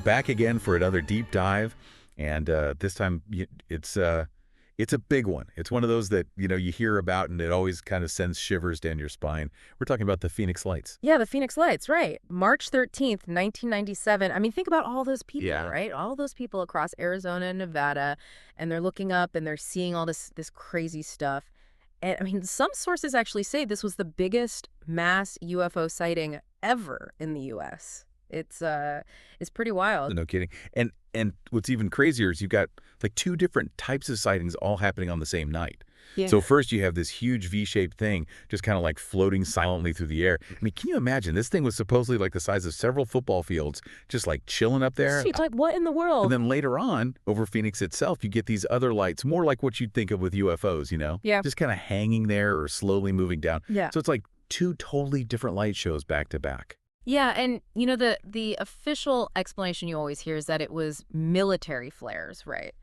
back again for another deep dive, and this time it's a big one. It's one of those that you hear about, and it always kind of sends shivers down your spine. We're talking about the Phoenix Lights. Yeah, the Phoenix Lights, right. March 13th, 1997. I mean, think about all those people, Yeah. right? All those people across Arizona and Nevada, and they're looking up and they're seeing all this crazy stuff. And I mean, some sources actually say this was the biggest mass UFO sighting ever in the U.S. It's pretty wild. No kidding. And what's even crazier is you've got like two different types of sightings all happening on the same night. Yeah. So first you have this huge V-shaped thing just kind of like floating silently through the air. I mean, can you imagine? This thing was supposedly like the size of several football fields, just like chilling up there. Sweet, like what in the world? And then later on, over Phoenix itself, you get these other lights, more like what you'd think of with UFOs, Yeah. Just kind of hanging there or slowly moving down. Yeah. So it's like two totally different light shows back to back. Yeah, and the official explanation you always hear is that it was military flares, right?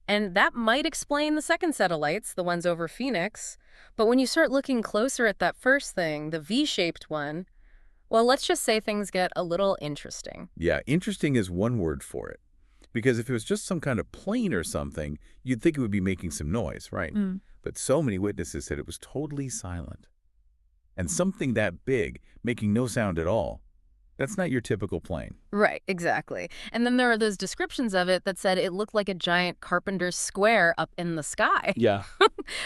And that might explain the second set of lights, the ones over Phoenix. But when you start looking closer at that first thing, the V-shaped one, well, let's just say things get a little interesting. Yeah, interesting is one word for it. Because if it was just some kind of plane or something, you'd think it would be making some noise, right? But so many witnesses said it was totally silent. And something that big, making no sound at all, that's not your typical plane. Right, exactly. And then there are those descriptions of it that said it looked like a giant carpenter's square up in the sky. Yeah.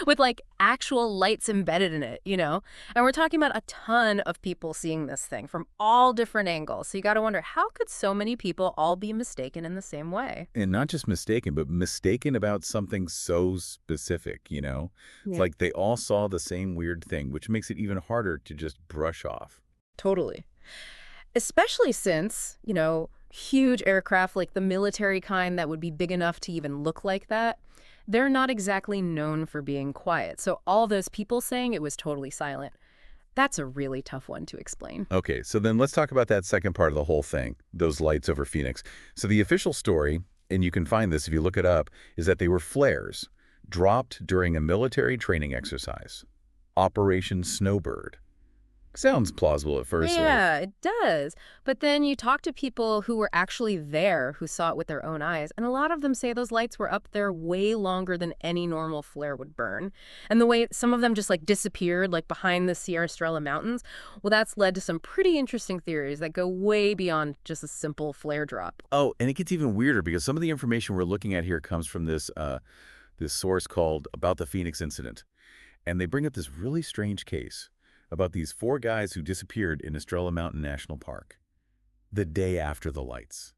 With like actual lights embedded in it, And we're talking about a ton of people seeing this thing from all different angles. So you got to wonder, how could so many people all be mistaken in the same way? And not just mistaken, but mistaken about something so specific, Yeah. Like they all saw the same weird thing, which makes it even harder to just brush off. Totally. Especially since, huge aircraft like the military kind that would be big enough to even look like that, they're not exactly known for being quiet. So all those people saying it was totally silent, that's a really tough one to explain. Okay, so then let's talk about that second part of the whole thing, those lights over Phoenix. So the official story, and you can find this if you look it up, is that they were flares dropped during a military training exercise, Operation Snowbird. Sounds plausible at first. Yeah, it does. But then you talk to people who were actually there, who saw it with their own eyes, and a lot of them say those lights were up there way longer than any normal flare would burn. And the way some of them just like disappeared, like behind the Sierra Estrella Mountains, well, that's led to some pretty interesting theories that go way beyond just a simple flare drop. Oh, and it gets even weirder because some of the information we're looking at here comes from this source called About the Phoenix Incident. And they bring up this really strange case about these 4 guys who disappeared in Estrella Mountain National Park the day after the lights,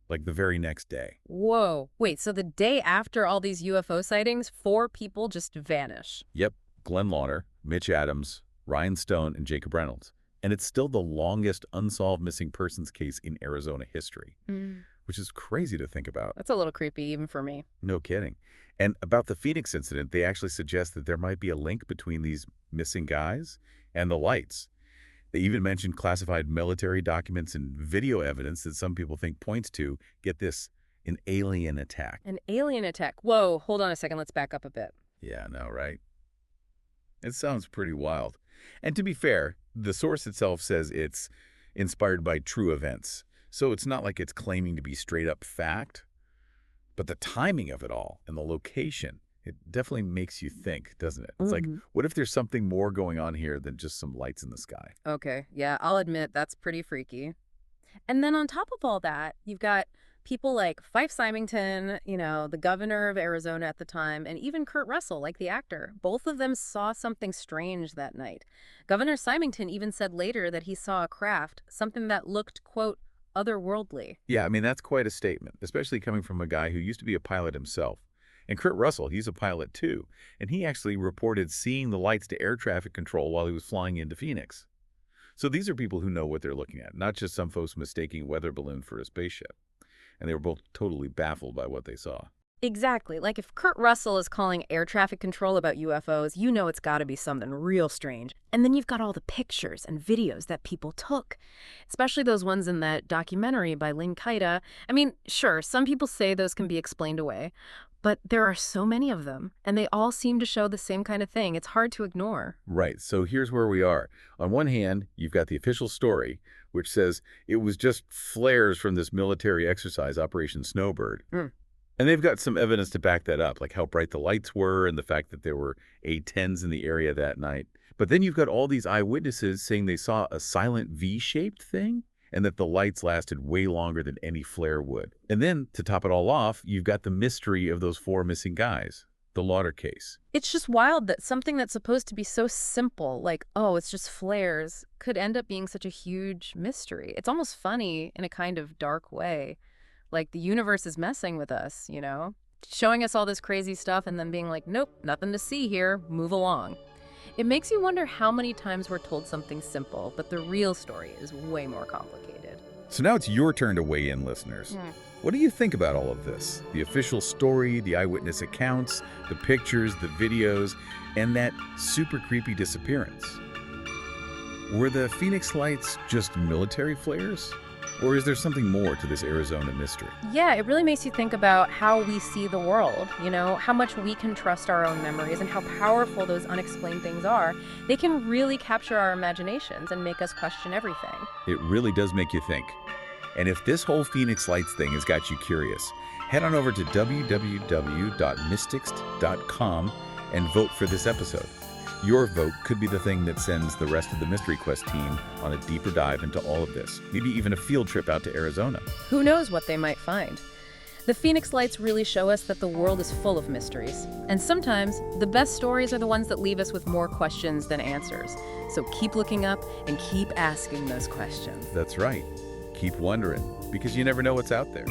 like the very next day. Whoa. Wait, so the day after all these UFO sightings, 4 people just vanish? Yep, Glenn Launer, Mitch Adams, Ryan Stone, and Jacob Reynolds. And it's still the longest unsolved missing persons case in Arizona history, which is crazy to think about. That's a little creepy, even for me. No kidding. And about the Phoenix incident, they actually suggest that there might be a link between these missing guys and the lights. They even mentioned classified military documents and video evidence that some people think points to, get this, an alien attack. An alien attack. Whoa, hold on a second. Let's back up a bit. Yeah, I know, right? It sounds pretty wild. And to be fair, the source itself says it's inspired by true events. So it's not like it's claiming to be straight up fact. But the timing of it all and the location, it definitely makes you think, doesn't it? It's like, what if there's something more going on here than just some lights in the sky? Okay, yeah, I'll admit that's pretty freaky. And then on top of all that, you've got people like Fife Symington, the governor of Arizona at the time, and even Kurt Russell, like the actor. Both of them saw something strange that night. Governor Symington even said later that he saw a craft, something that looked, quote, otherworldly. Yeah, I mean, that's quite a statement, especially coming from a guy who used to be a pilot himself. And Kurt Russell, he's a pilot too, and he actually reported seeing the lights to air traffic control while he was flying into Phoenix. So these are people who know what they're looking at, not just some folks mistaking a weather balloon for a spaceship. And they were both totally baffled by what they saw. Exactly. Like if Kurt Russell is calling air traffic control about UFOs, you know it's got to be something real strange. And then you've got all the pictures and videos that people took, especially those ones in that documentary by Lynn Kaida. I mean, sure, some people say those can be explained away, but there are so many of them, and they all seem to show the same kind of thing. It's hard to ignore. Right, so here's where we are. On one hand, you've got the official story, which says it was just flares from this military exercise, Operation Snowbird. Mm. And they've got some evidence to back that up, like how bright the lights were and the fact that there were A-10s in the area that night. But then you've got all these eyewitnesses saying they saw a silent V-shaped thing and that the lights lasted way longer than any flare would. And then, to top it all off, you've got the mystery of those 4 missing guys, the Lauder case. It's just wild that something that's supposed to be so simple, like, oh, it's just flares, could end up being such a huge mystery. It's almost funny in a kind of dark way. Like the universe is messing with us, you know? Showing us all this crazy stuff and then being like, nope, nothing to see here, move along. It makes you wonder how many times we're told something simple, but the real story is way more complicated. So now it's your turn to weigh in, listeners. What do you think about all of this? The official story, the eyewitness accounts, the pictures, the videos, and that super creepy disappearance. Were the Phoenix Lights just military flares? Or is there something more to this Arizona mystery? Yeah, it really makes you think about how we see the world, you know, how much we can trust our own memories and how powerful those unexplained things are. They can really capture our imaginations and make us question everything. It really does make you think. And if this whole Phoenix Lights thing has got you curious, head on over to www.mystics.com and vote for this episode. Your vote could be the thing that sends the rest of the Mystery Quest team on a deeper dive into all of this, maybe even a field trip out to Arizona. Who knows what they might find? The Phoenix Lights really show us that the world is full of mysteries. And sometimes, the best stories are the ones that leave us with more questions than answers. So keep looking up and keep asking those questions. That's right. Keep wondering, because you never know what's out there.